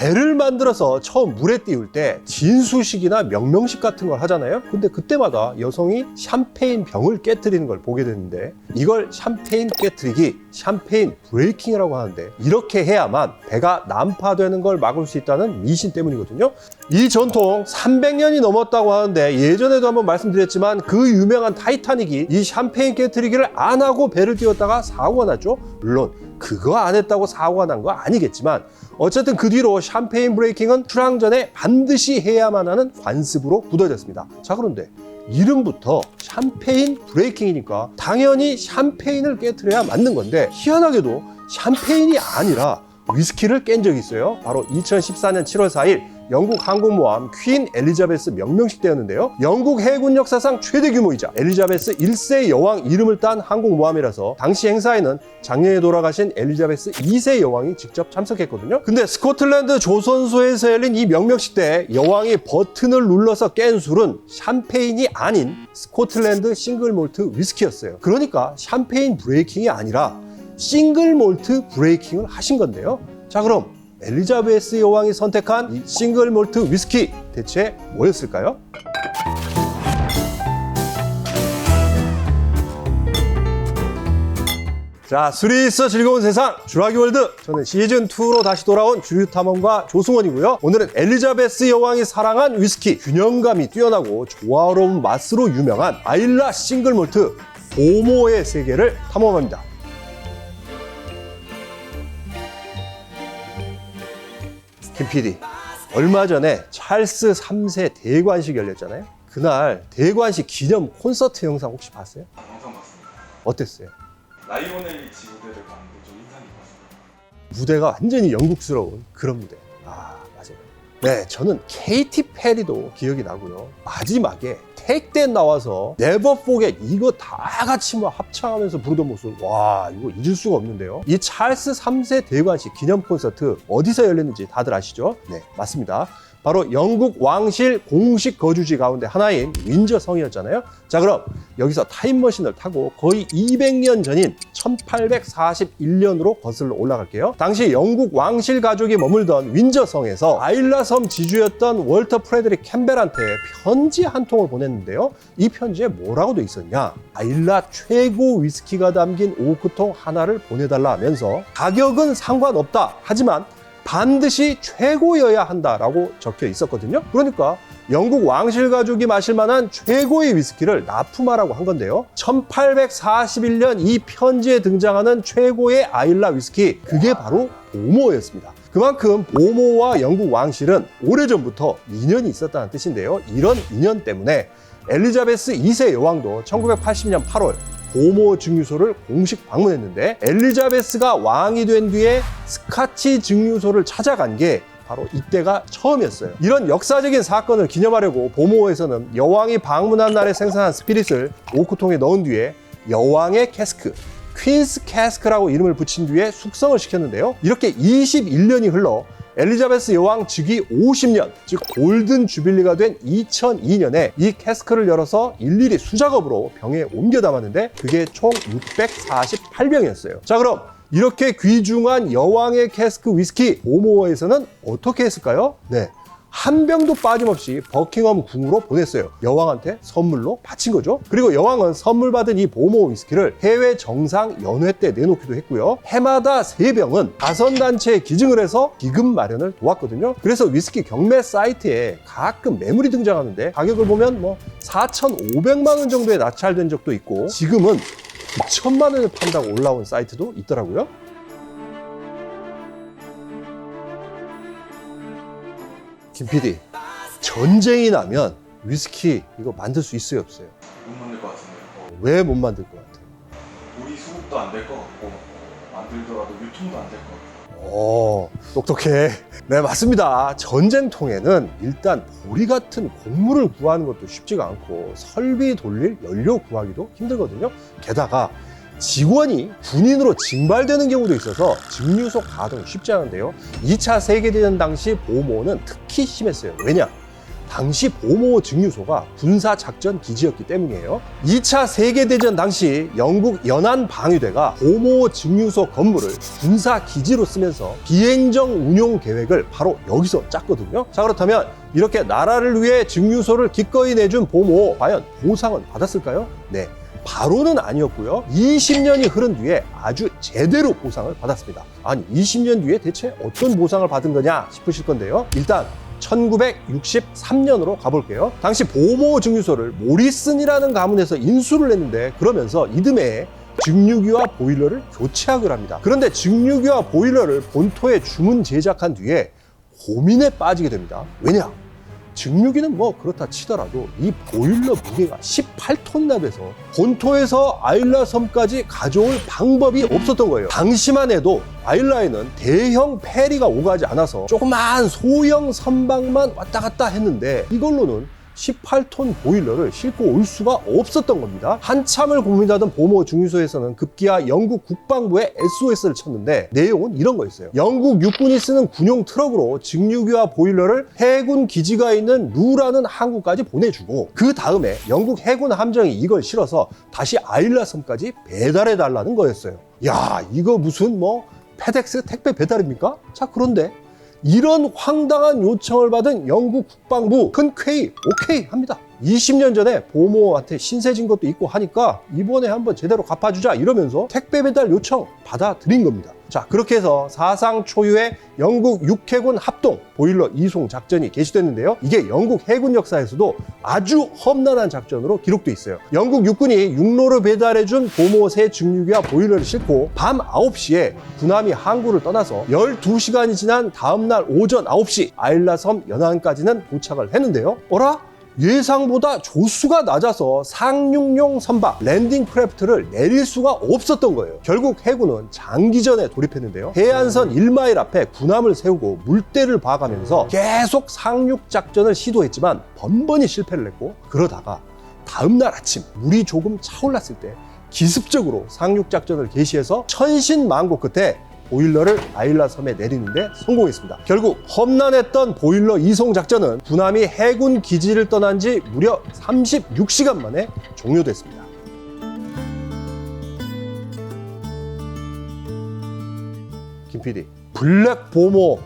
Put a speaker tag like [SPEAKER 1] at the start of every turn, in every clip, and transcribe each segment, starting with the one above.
[SPEAKER 1] 배를 만들어서 처음 물에 띄울 때 진수식이나 명명식 같은 걸 하잖아요. 근데 그때마다 여성이 샴페인 병을 깨트리는 걸 보게 되는데 이걸 샴페인 깨트리기, 샴페인 브레이킹이라고 하는데 이렇게 해야만 배가 난파되는 걸 막을 수 있다는 미신 때문이거든요. 이 전통 300년이 넘었다고 하는데 예전에도 한번 말씀드렸지만 그 유명한 타이타닉이 이 샴페인 깨트리기를 안 하고 배를 띄웠다가 사고가 났죠. 물론 그거 안 했다고 사고가 난 거 아니겠지만 어쨌든 그 뒤로 샴페인 브레이킹은 출항 전에 반드시 해야만 하는 관습으로 굳어졌습니다. 자, 그런데 이름부터 샴페인 브레이킹이니까 당연히 샴페인을 깨트려야 맞는 건데 희한하게도 샴페인이 아니라 위스키를 깬 적이 있어요. 바로 2014년 7월 4일 영국 항공모함 퀸 엘리자베스 명명식 때였는데요. 영국 해군 역사상 최대 규모이자 엘리자베스 1세 여왕 이름을 딴 항공모함이라서 당시 행사에는 작년에 돌아가신 엘리자베스 2세 여왕이 직접 참석했거든요. 근데 스코틀랜드 조선소에서 열린 이 명명식 때 여왕이 버튼을 눌러서 깬 술은 샴페인이 아닌 스코틀랜드 싱글 몰트 위스키였어요. 그러니까 샴페인 브레이킹이 아니라 싱글 몰트 브레이킹을 하신 건데요. 자, 그럼 엘리자베스 여왕이 선택한 이 싱글 몰트 위스키 대체 뭐였을까요? 자, 술이 있어 즐거운 세상 주라기 월드, 저는 시즌2로 다시 돌아온 주류탐험가 조승원이고요. 오늘은 엘리자베스 여왕이 사랑한 위스키, 균형감이 뛰어나고 조화로운 맛으로 유명한 아일라 싱글 몰트 보모의 세계를 탐험합니다. 김 PD, 얼마 전에 찰스 3세 대관식 열렸잖아요. 그날 대관식 기념 콘서트 영상 혹시 봤어요?
[SPEAKER 2] 영상 봤습니다.
[SPEAKER 1] 어땠어요?
[SPEAKER 2] 라이오넬 리치 무대를 봤는데 좀 인상 깊었어요.
[SPEAKER 1] 무대가 완전히 영국스러운 그런 무대. 아, 맞아요. 네, 저는 케이티 페리도 기억이 나고요. 마지막에 택댄 나와서 Never Forget 이거 다 같이 막 합창하면서 부르던 모습, 와, 이거 잊을 수가 없는데요. 이 찰스 3세 대관식 기념 콘서트 어디서 열렸는지 다들 아시죠? 네, 맞습니다. 바로 영국 왕실 공식 거주지 가운데 하나인 윈저 성이었잖아요. 자, 그럼 여기서 타임머신을 타고 거의 200년 전인 1841년으로 거슬러 올라갈게요. 당시 영국 왕실 가족이 머물던 윈저 성에서 아일라 섬 지주였던 월터 프레드릭 캠벨한테 편지 한 통을 보냈는데요. 이 편지에 뭐라고 돼 있었냐? 아일라 최고 위스키가 담긴 오크통 하나를 보내달라 하면서 가격은 상관없다. 하지만 반드시 최고여야 한다라고 적혀 있었거든요. 그러니까 영국 왕실 가족이 마실 만한 최고의 위스키를 납품하라고 한 건데요. 1841년 이 편지에 등장하는 최고의 아일라 위스키, 그게 바로 보모였습니다. 그만큼 보모와 영국 왕실은 오래전부터 인연이 있었다는 뜻인데요. 이런 인연 때문에 엘리자베스 2세 여왕도 1980년 8월 보모 증류소를 공식 방문했는데 엘리자베스가 왕이 된 뒤에 스카치 증류소를 찾아간 게 바로 이때가 처음이었어요. 이런 역사적인 사건을 기념하려고 보모에서는 여왕이 방문한 날에 생산한 스피릿을 오크통에 넣은 뒤에 여왕의 캐스크, 퀸스 캐스크라고 이름을 붙인 뒤에 숙성을 시켰는데요. 이렇게 21년이 흘러 엘리자베스 여왕 즉위 50년, 즉 골든 주빌리가 된 2002년에 이 캐스크를 열어서 일일이 수작업으로 병에 옮겨 담았는데 그게 총 648병이었어요. 자, 그럼 이렇게 귀중한 여왕의 캐스크 위스키 보모어에서는 어떻게 했을까요? 네, 한 병도 빠짐없이 버킹엄 궁으로 보냈어요. 여왕한테 선물로 바친 거죠. 그리고 여왕은 선물 받은 이 보모 위스키를 해외 정상 연회 때 내놓기도 했고요. 해마다 3병은 자선단체에 기증을 해서 기금 마련을 도왔거든요. 그래서 위스키 경매 사이트에 가끔 매물이 등장하는데 가격을 보면 뭐 4,500만 원 정도에 낙찰된 적도 있고 지금은 2천만 원을 판다고 올라온 사이트도 있더라고요. 김 PD, 전쟁이 나면 위스키 이거 만들 수 있어요, 없어요?
[SPEAKER 2] 못 만들 것 같은데요.
[SPEAKER 1] 왜 못 만들 것 같아요?
[SPEAKER 2] 우리 수급도 안 될 것 같고 만들더라도 유통도 안 될 것 같고.
[SPEAKER 1] 오, 똑똑해. 네, 맞습니다. 전쟁통에는 일단 보리 같은 곡물을 구하는 것도 쉽지가 않고 설비 돌릴 연료 구하기도 힘들거든요. 게다가 직원이 군인으로 징발되는 경우도 있어서 증류소 가동이 쉽지 않은데요. 2차 세계대전 당시 보모는 특히 심했어요. 왜냐? 당시 보모 증류소가 군사작전 기지였기 때문이에요. 2차 세계대전 당시 영국 연안방위대가 보모 증류소 건물을 군사기지로 쓰면서 비행정 운용 계획을 바로 여기서 짰거든요. 자, 그렇다면 이렇게 나라를 위해 증류소를 기꺼이 내준 보모, 과연 보상은 받았을까요? 네, 바로는 아니었고요. 20년이 흐른 뒤에 아주 제대로 보상을 받았습니다. 아니, 20년 뒤에 대체 어떤 보상을 받은 거냐 싶으실 건데요. 일단 1963년으로 가볼게요. 당시 보모 증류소를 모리슨이라는 가문에서 인수를 했는데, 그러면서 이듬해에 증류기와 보일러를 교체하기로 합니다. 그런데 증류기와 보일러를 본토에 주문 제작한 뒤에 고민에 빠지게 됩니다. 왜냐? 증류기는 뭐 그렇다 치더라도 이 보일러 무게가 18톤이나 돼서 본토에서 아일라 섬까지 가져올 방법이 없었던 거예요. 당시만 해도 아일라에는 대형 페리가 오가지 않아서 조그만 소형 선박만 왔다 갔다 했는데, 이걸로는 18톤 보일러를 싣고 올 수가 없었던 겁니다. 한참을 고민하던 보모 증류소에서는 급기야 영국 국방부에 SOS를 쳤는데, 내용은 이런 거였어요. 영국 육군이 쓰는 군용 트럭으로 증류기와 보일러를 해군 기지가 있는 루라는 항구까지 보내주고, 그 다음에 영국 해군 함정이 이걸 실어서 다시 아일라 섬까지 배달해 달라는 거였어요. 야, 이거 무슨 페덱스 택배 배달입니까? 자, 그런데 이런 황당한 요청을 받은 영국 국방부 흔쾌히 오케이 합니다. 20년 전에 보모한테 신세진 것도 있고 하니까 이번에 한번 제대로 갚아주자 이러면서 택배 배달 요청 받아들인 겁니다. 자, 그렇게 해서 사상 초유의 영국 육해군 합동 보일러 이송 작전이 개시됐는데요. 이게 영국 해군 역사에서도 아주 험난한 작전으로 기록돼 있어요. 영국 육군이 육로로 배달해준 보모 새 증류기와 보일러를 싣고 밤 9시에 군함이 항구를 떠나서 12시간이 지난 다음날 오전 9시 아일라 섬 연안까지는 도착을 했는데요. 어라? 예상보다 조수가 낮아서 상륙용 선박 랜딩 크래프트를 내릴 수가 없었던 거예요. 결국 해군은 장기전에 돌입했는데요. 해안선 1마일 앞에 군함을 세우고 물대를 봐가면서 계속 상륙 작전을 시도했지만 번번이 실패를 했고, 그러다가 다음날 아침 물이 조금 차올랐을 때 기습적으로 상륙 작전을 개시해서 천신만고 끝에 보일러를 아일라 섬에 내리는데 성공했습니다. 결국 험난했던 보일러 이송 작전은 군함이 해군 기지를 떠난 지 무려 36시간 만에 종료됐습니다. 김 PD, 블랙 보모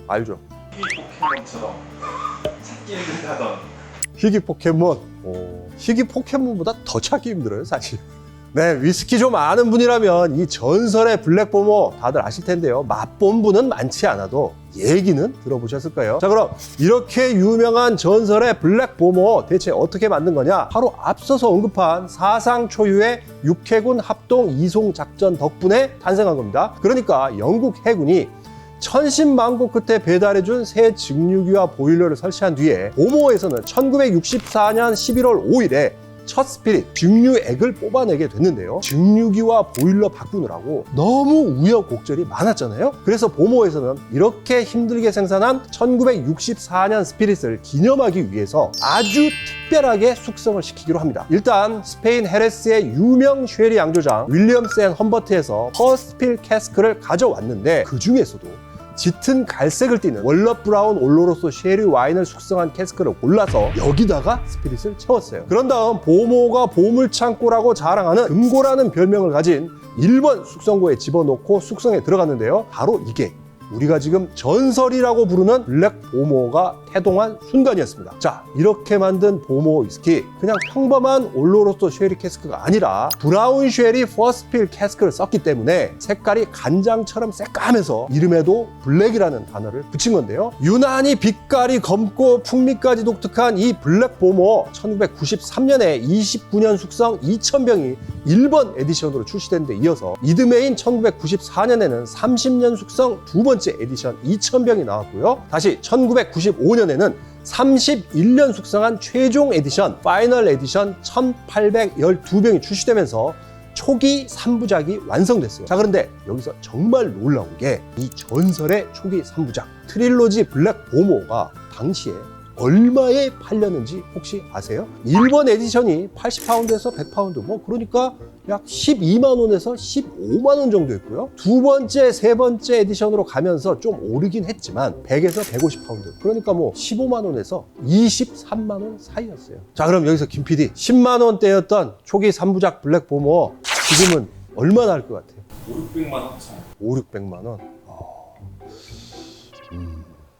[SPEAKER 1] 알죠?
[SPEAKER 2] 희귀 포켓몬처럼 찾기 힘들다던.
[SPEAKER 1] 희귀 포켓몬. 희귀 포켓몬보다 더 찾기 힘들어요, 사실. 네, 위스키 좀 아는 분이라면 이 전설의 블랙 보모 다들 아실 텐데요. 맛본 분은 많지 않아도 얘기는 들어보셨을 거예요. 자, 그럼 이렇게 유명한 전설의 블랙 보모 대체 어떻게 만든 거냐? 바로 앞서서 언급한 사상 초유의 육해군 합동 이송 작전 덕분에 탄생한 겁니다. 그러니까 영국 해군이 천신만고 끝에 배달해준 새 증류기와 보일러를 설치한 뒤에 보모에서는 1964년 11월 5일에 첫 스피릿 증류액을 뽑아내게 됐는데요. 증류기와 보일러 바꾸느라고 너무 우여곡절이 많았잖아요. 그래서 보모에서는 이렇게 힘들게 생산한 1964년 스피릿을 기념하기 위해서 아주 특별하게 숙성을 시키기로 합니다. 일단 스페인 헤레스의 유명 쉐리 양조장 윌리엄스 앤 험버트에서 퍼스트필 캐스크를 가져왔는데, 그 중에서도 짙은 갈색을 띠는 월넛 브라운 올로로소 쉐리 와인을 숙성한 캐스크를 골라서 여기다가 스피릿을 채웠어요. 그런 다음 보모가 보물창고라고 자랑하는 금고라는 별명을 가진 1번 숙성고에 집어넣고 숙성에 들어갔는데요. 바로 이게 우리가 지금 전설이라고 부르는 블랙 보모가 태동한 순간이었습니다. 자, 이렇게 만든 보모 위스키, 그냥 평범한 올로로소 쉐리 캐스크가 아니라 브라운 쉐리 퍼스트필 캐스크를 썼기 때문에 색깔이 간장처럼 새까매서 이름에도 블랙이라는 단어를 붙인 건데요. 유난히 빛깔이 검고 풍미까지 독특한 이 블랙 보모, 1993년에 29년 숙성 2000병이 1번 에디션으로 출시된 데 이어서 이듬해인 1994년에는 30년 숙성 두 번째 에디션 2000병이 나왔고요. 다시 1995년에는 31년 숙성한 최종 에디션 파이널 에디션 1812병이 출시되면서 초기 3부작이 완성됐어요. 자, 그런데 여기서 정말 놀라운 게 이 전설의 초기 3부작 트릴로지 블랙 보모가 당시에 얼마에 팔렸는지 혹시 아세요? 1번 에디션이 80파운드에서 100파운드, 뭐 그러니까 약 12만 원에서 15만 원 정도 했고요. 두 번째, 세 번째 에디션으로 가면서 좀 오르긴 했지만 100에서 150파운드, 그러니까 뭐 15만 원에서 23만 원 사이였어요. 자, 그럼 여기서 김 PD, 10만 원대였던 초기 3부작 블랙 보모 지금은 얼마나 할 것 같아요?
[SPEAKER 2] 500만 원 차이.
[SPEAKER 1] 500~600만 원.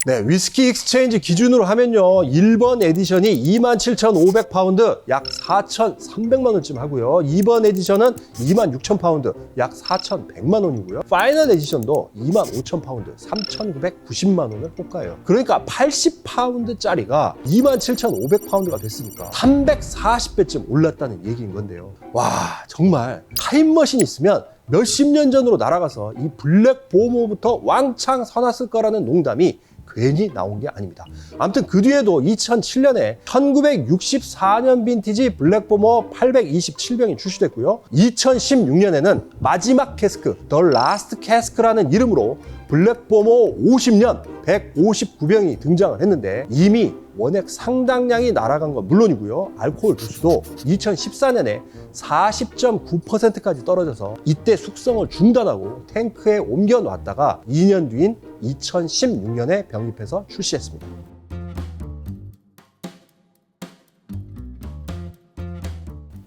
[SPEAKER 1] 네, 위스키 익스체인지 기준으로 하면요, 1번 에디션이 27,500파운드, 약 4,300만 원쯤 하고요. 2번 에디션은 26,000파운드, 약 4,100만 원이고요. 파이널 에디션도 25,000파운드, 3,990만 원을 호가해요. 그러니까 80파운드짜리가 27,500파운드가 됐으니까 340배쯤 올랐다는 얘기인 건데요. 와, 정말 타임머신이 있으면 몇십 년 전으로 날아가서 이 블랙 보모부터 왕창 사놨을 거라는 농담이 괜히 나온 게 아닙니다. 아무튼 그 뒤에도 2007년에 1964년 빈티지 블랙 보모 827병이 출시됐고요. 2016년에는 마지막 캐스크, 더 라스트 캐스크라는 이름으로 블랙 보모 50년 159병이 등장을 했는데, 이미 원액 상당량이 날아간 건 물론이고요. 알코올 도수도 2014년에 40.9%까지 떨어져서 이때 숙성을 중단하고 탱크에 옮겨 놨다가 2년 뒤인 2016년에 병입해서 출시했습니다.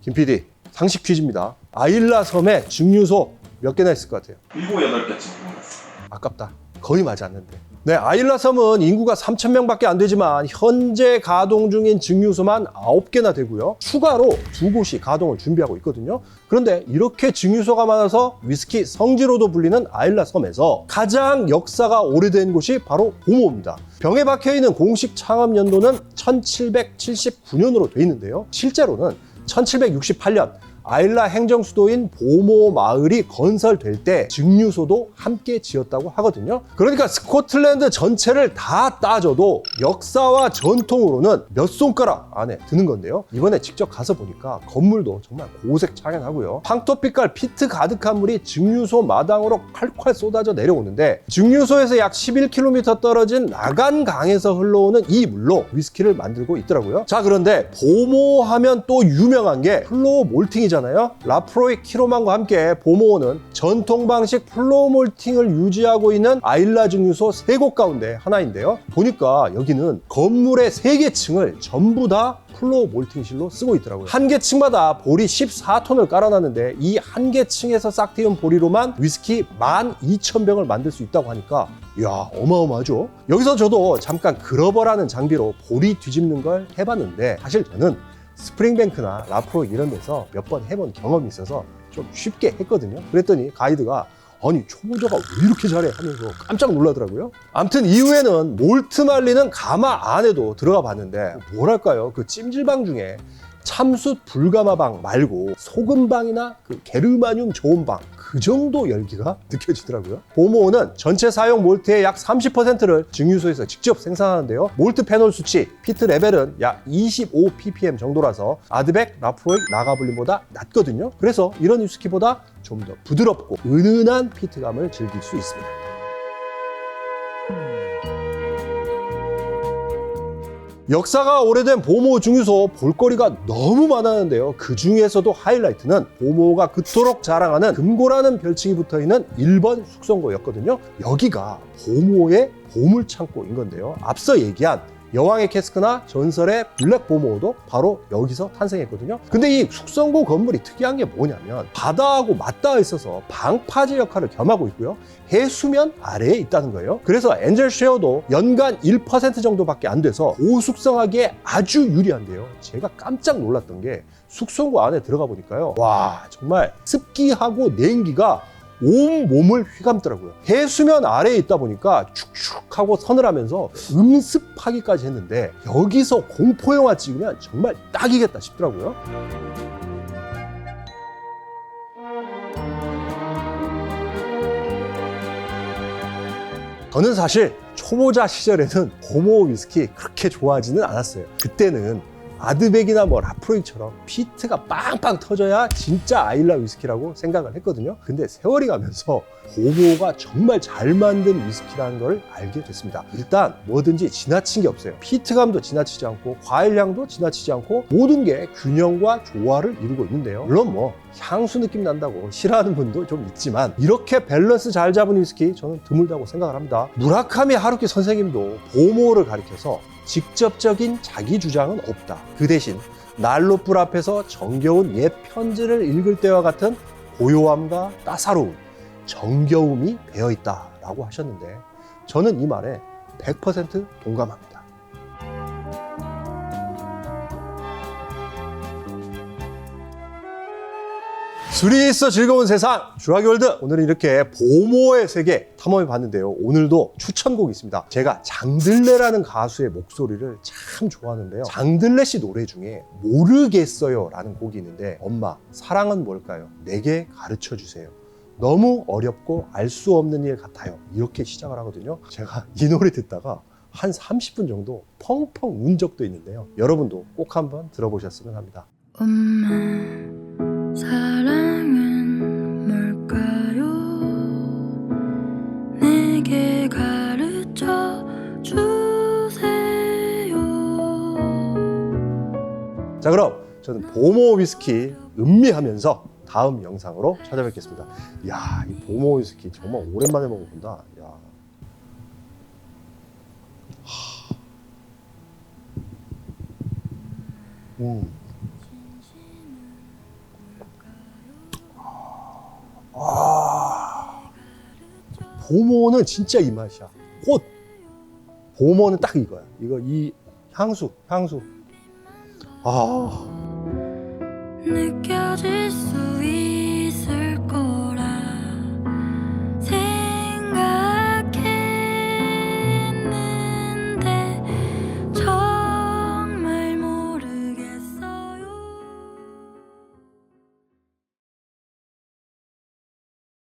[SPEAKER 1] 김 PD, 상식 퀴즈입니다. 아일라 섬에 증류소 몇 개나 있을 것 같아요?
[SPEAKER 2] 7, 8개쯤 모르겠어.
[SPEAKER 1] 아깝다. 거의 맞지 않는데. 네, 아일라 섬은 인구가 3,000명밖에 안 되지만 현재 가동 중인 증류소만 9개나 되고요. 추가로 2곳이 가동을 준비하고 있거든요. 그런데 이렇게 증류소가 많아서 위스키 성지로도 불리는 아일라 섬에서 가장 역사가 오래된 곳이 바로 보모입니다. 병에 박혀있는 공식 창업 연도는 1779년으로 돼 있는데요. 실제로는 1768년 아일라 행정 수도인 보모 마을이 건설될 때 증류소도 함께 지었다고 하거든요. 그러니까 스코틀랜드 전체를 다 따져도 역사와 전통으로는 몇 손가락 안에 드는 건데요. 이번에 직접 가서 보니까 건물도 정말 고색창연하고요. 황토빛깔 피트 가득한 물이 증류소 마당으로 콸콸 쏟아져 내려오는데, 증류소에서 약 11km 떨어진 나간강에서 흘러오는 이 물로 위스키를 만들고 있더라고요. 자, 그런데 보모 하면 또 유명한 게 플로우 몰팅이잖아요. 라프로이 키로만과 함께 보모는 전통 방식 플로우 몰팅을 유지하고 있는 아일라 증류소 3곳 가운데 하나인데요. 보니까 여기는 건물의 3개 층을 전부 다 플로우 몰팅실로 쓰고 있더라고요. 한 개 층마다 보리 14톤을 깔아놨는데 이 한 개 층에서 싹 틔운 보리로만 위스키 12,000병을 만들 수 있다고 하니까 이야, 어마어마하죠. 여기서 저도 잠깐 그러버라는 장비로 보리 뒤집는 걸 해봤는데, 사실 저는 스프링뱅크나 라프로 이런 데서 몇 번 해본 경험이 있어서 좀 쉽게 했거든요. 그랬더니 가이드가 아니, 초보자가 왜 이렇게 잘해 하면서 깜짝 놀라더라고요. 아무튼 이후에는 몰트 말리는 가마 안에도 들어가 봤는데, 뭐랄까요, 그 찜질방 중에 참숯 불가마방 말고 소금방이나 그 게르마늄 좋은 방, 그 정도 열기가 느껴지더라고요. 보모는 전체 사용 몰트의 약 30%를 증류소에서 직접 생산하는데요. 몰트 페놀 수치, 피트 레벨은 약 25 ppm 정도라서 아드백, 라프로익, 라가블린보다 낮거든요. 그래서 이런 위스키보다 좀 더 부드럽고 은은한 피트감을 즐길 수 있습니다. 역사가 오래된 보모 증류소 볼거리가 너무 많았는데요. 그 중에서도 하이라이트는 보모가 그토록 자랑하는 금고라는 별칭이 붙어있는 1번 숙성고였거든요. 여기가 보모의 보물창고인 건데요. 앞서 얘기한 여왕의 캐스크나 전설의 블랙 보모도 바로 여기서 탄생했거든요. 근데 이 숙성고 건물이 특이한 게 뭐냐면 바다하고 맞닿아 있어서 방파제 역할을 겸하고 있고요. 해수면 아래에 있다는 거예요. 그래서 엔젤 쉐어도 연간 1% 정도밖에 안 돼서 고숙성하기에 아주 유리한데요. 제가 깜짝 놀랐던 게 숙성고 안에 들어가 보니까요. 와, 정말 습기하고 냉기가 온 몸을 휘감더라고요. 해수면 아래에 있다 보니까 축축하고 서늘하면서 음습하기까지 했는데, 여기서 공포영화 찍으면 정말 딱이겠다 싶더라고요. 저는 사실 초보자 시절에는 보모 위스키 그렇게 좋아하지는 않았어요. 그때는 아드백이나 뭐 라프로이처럼 피트가 빵빵 터져야 진짜 아일라 위스키라고 생각을 했거든요. 근데 세월이 가면서 보모가 정말 잘 만든 위스키라는 걸 알게 됐습니다. 일단 뭐든지 지나친 게 없어요. 피트감도 지나치지 않고 과일향도 지나치지 않고 모든 게 균형과 조화를 이루고 있는데요. 물론 뭐 향수 느낌 난다고 싫어하는 분도 좀 있지만 이렇게 밸런스 잘 잡은 위스키 저는 드물다고 생각을 합니다. 무라카미 하루키 선생님도 보모를 가리켜서 직접적인 자기 주장은 없다. 그 대신 난로불 앞에서 정겨운 옛 편지를 읽을 때와 같은 고요함과 따사로움, 정겨움이 배어있다라고 하셨는데 저는 이 말에 100% 동감합니다. 술이 있어 즐거운 세상 주라기월드, 오늘은 이렇게 보모의 세계 탐험해 봤는데요. 오늘도 추천곡이 있습니다. 제가 장들레라는 가수의 목소리를 참 좋아하는데요. 장들레 씨 노래 중에 모르겠어요 라는 곡이 있는데, 엄마 사랑은 뭘까요? 내게 가르쳐 주세요. 너무 어렵고 알 수 없는 일 같아요. 이렇게 시작을 하거든요. 제가 이 노래 듣다가 한 30분 정도 펑펑 운 적도 있는데요. 여러분도 꼭 한번 들어보셨으면 합니다.
[SPEAKER 3] 엄마 사랑은 뭘까요? 내게 가르쳐 주세요.
[SPEAKER 1] 자, 그럼 저는 보모 위스키 음미하면서 다음 영상으로 찾아뵙겠습니다. 이야, 이 보모 위스키 정말 오랜만에 먹어본다. 야. 보모는 진짜 이 맛이야. 꽃. 보모는 딱 이거야. 이 향수.
[SPEAKER 3] 느껴질 수